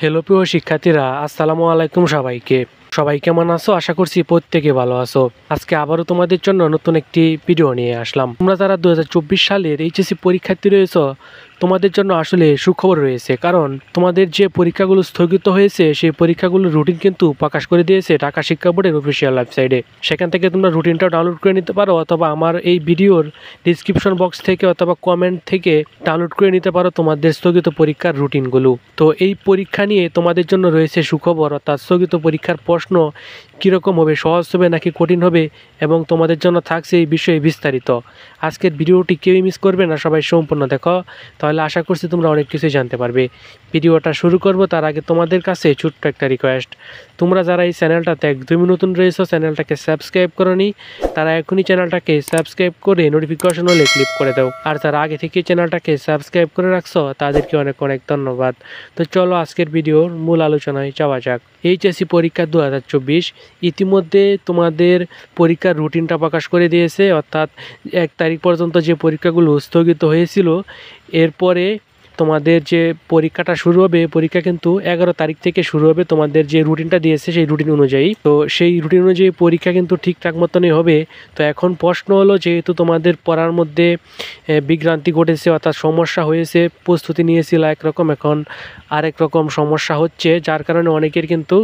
Hello প্রিয় শিক্ষার্থীরা, আসসালামু আলাইকুম সবাইকে। সবাই কেমন আছো? আশা করছি প্রত্যেকে ভালো আছো। আজকে আবারও তোমাদের জন্য নতুন একটি ভিডিও নিয়ে আসলাম। তোমরা যারা 2024 সালের এইচএসসি পরীক্ষার্থী রয়েছো, তোমাদের জন্য আসলে সুখবর রয়েছে। কারণ তোমাদের যে পরীক্ষাগুলো স্থগিত হয়েছে সেই পরীক্ষাগুলোর রুটিন কিন্তু প্রকাশ করে দিয়েছে ঢাকা শিক্ষা বোর্ডের অফিসিয়াল ওয়েবসাইটে। সেখান থেকে তোমরা রুটিনটাও ডাউনলোড করে নিতে পারো, অথবা আমার এই ভিডিওর ডিসক্রিপশন বক্স থেকে অথবা কমেন্ট থেকে ডাউনলোড করে নিতে পারো তোমাদের স্থগিত পরীক্ষার রুটিনগুলো। তো এই পরীক্ষা নিয়ে তোমাদের জন্য রয়েছে সুখবর, অর্থাৎ স্থগিত পরীক্ষার প্রশ্ন কীরকম হবে, সহজ হবে নাকি কঠিন হবে, এবং তোমাদের জন্য থাকছে এই বিষয়ে বিস্তারিত। আজকের ভিডিওটি কেউই মিস করবে না, সবাই সম্পূর্ণ দেখো, তাহলে আশা করছি তোমরা অনেক কিছুই জানতে পারবে। ভিডিওটা শুরু করব তার আগে তোমাদের কাছে ছোট্ট একটা রিকোয়েস্ট। তোমরা যারা এই চ্যানেলটাতে একদমই নতুন রয়েছো, চ্যানেলটাকে সাবস্ক্রাইব করোনি, তারা এখনই চ্যানেলটাকে সাবস্ক্রাইব করে নোটিফিকেশন হলে ক্লিক করে দাও। আর যারা আগে থেকে চ্যানেলটাকে সাবস্ক্রাইব করে রাখছো তাদেরকে অনেক অনেক ধন্যবাদ। তো চলো আজকের ভিডিওর মূল আলোচনায় যাওয়া যাক। এইচএসসি পরীক্ষা 2024 ইতিমধ্যে তোমাদের পরীক্ষার রুটিনটা প্রকাশ করে দিয়েছে, অর্থাৎ 1 তারিখ পর্যন্ত যে পরীক্ষাগুলো স্থগিত হয়েছিল, এরপরে তোমাদের যে পরীক্ষাটা শুরু হবে, পরীক্ষা কিন্তু 11 তারিখ থেকে শুরু হবে। তোমাদের যে রুটিনটা দিয়েছে সেই রুটিন অনুযায়ী, তো সেই রুটিন অনুযায়ী পরীক্ষা কিন্তু ঠিকঠাক মতনই হবে। তো এখন প্রশ্ন হলো, যেহেতু তোমাদের পড়ার মধ্যে বিভ্রান্তি ঘটেছে, অর্থাৎ সমস্যা হয়েছে, প্রস্তুতি নিয়েছিল একরকম, এখন আরেক রকম সমস্যা হচ্ছে, যার কারণে অনেকের কিন্তু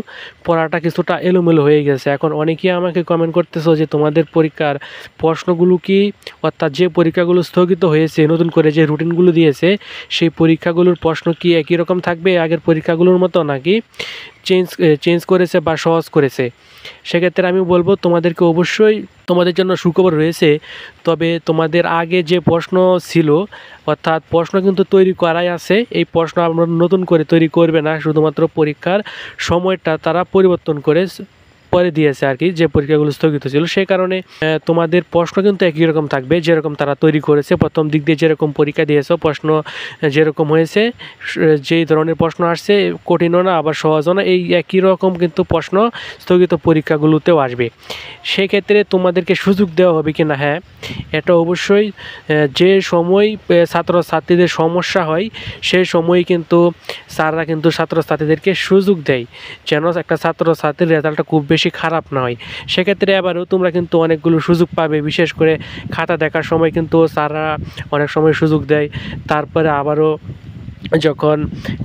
পড়াটা কিছুটা এলোমেলো হয়ে গেছে। এখন অনেকেই আমাকে কমেন্ট করতেছো যে তোমাদের পরীক্ষার প্রশ্নগুলো কি, অর্থাৎ যে পরীক্ষাগুলো স্থগিত হয়েছে, নতুন করে যে রুটিনগুলো দিয়েছে সেই পরীক্ষাগুলোর প্রশ্ন কি একই রকম থাকবে আগের পরীক্ষাগুলোর মতো, নাকি চেঞ্জ করেছে বা সহজ করেছে। সেক্ষেত্রে আমি বলবো তোমাদেরকে অবশ্যই তোমাদের জন্য সুখবর রয়েছে। তবে তোমাদের আগে যে প্রশ্ন ছিল, অর্থাৎ প্রশ্ন কিন্তু তৈরি করাই আছে, এই প্রশ্ন আমরা নতুন করে তৈরি করবে না, শুধুমাত্র পরীক্ষার সময়টা তারা পরিবর্তন করে পরে দিয়েছে আর কি, যে পরীক্ষাগুলো স্থগিত ছিল। সেই কারণে তোমাদের প্রশ্ন কিন্তু একই রকম থাকবে, যেরকম তারা তৈরি করেছে। প্রথম দিক দিয়ে যেরকম পরীক্ষা দিয়েছো, প্রশ্ন যেরকম হয়েছে, যেই ধরনের প্রশ্ন আসছে, কঠিনও না আবার সহজও না, এই একই রকম কিন্তু প্রশ্ন স্থগিত পরীক্ষাগুলোতেও আসবে। সেক্ষেত্রে তোমাদেরকে সুযোগ দেওয়া হবে কি না, হ্যাঁ, এটা অবশ্যই যে সময় ছাত্রছাত্রীদের সমস্যা হয় সেই সময় কিন্তু স্যাররা কিন্তু ছাত্রছাত্রীদেরকে সুযোগ দেয়, যেন একটা ছাত্রছাত্রীর রেজাল্টটা খুব বেশি খারাপ না হয়। সেক্ষেত্রে আবারও তোমরা কিন্তু অনেকগুলো সুযোগ পাবে, বিশেষ করে খাতা দেখার সময় কিন্তু স্যাররা অনেক সময় সুযোগ দেয়। তারপরে আবারও যখন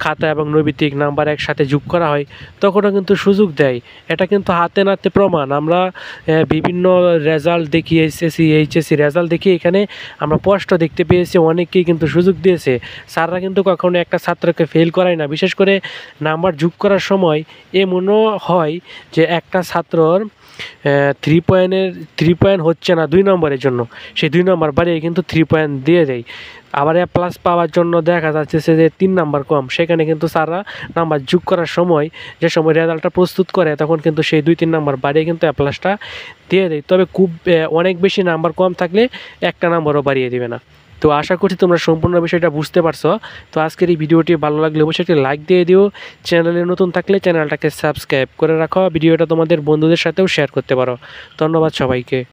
খাতা এবং নৈবিত্তিক নাম্বার একসাথে যোগ করা হয় তখনও কিন্তু সুযোগ দেয়। এটা কিন্তু হাতে নাতে প্রমাণ। আমরা বিভিন্ন রেজাল্ট দেখি, এসএসসি এইচএসসি রেজাল্ট দেখি, এখানে আমরা স্পষ্ট দেখতে পেয়েছি অনেকেই কিন্তু সুযোগ দিয়েছে। স্যাররা কিন্তু কখনো একটা ছাত্রকে ফেল করায় না। বিশেষ করে নাম্বার যোগ করার সময় এমনও হয় যে একটা ছাত্রর 3 পয়েন্ট হচ্ছে না 2 নম্বরের জন্য, সেই 2 নম্বর বাড়িয়ে কিন্তু 3 পয়েন্ট দিয়ে দেয়। আবার এ প্লাস পাওয়ার জন্য দেখা যাচ্ছে যে 3 নাম্বার কম, সেখানে কিন্তু স্যাররা নাম্বার যোগ করার সময়, যে সময় রেজাল্টটা প্রস্তুত করে, তখন কিন্তু সেই 2-3 নাম্বার বাড়িয়ে কিন্তু এ প্লাসটা দিয়ে দেয়। তবে খুব অনেক বেশি নাম্বার কম থাকলে একটা নাম্বারও বাড়িয়ে দেবে না। তো আশা করছি তোমরা সম্পূর্ণ বিষয়টা বুঝতে পারছো। তো আজকের এই ভিডিওটি ভালো লাগলে অবশ্যই একটি লাইক দিয়ে দিও। চ্যানেলে নতুন থাকলে চ্যানেলটাকে সাবস্ক্রাইব করে রাখো। ভিডিওটা তোমাদের বন্ধুদের সাথেও শেয়ার করতে পারো। ধন্যবাদ সবাইকে।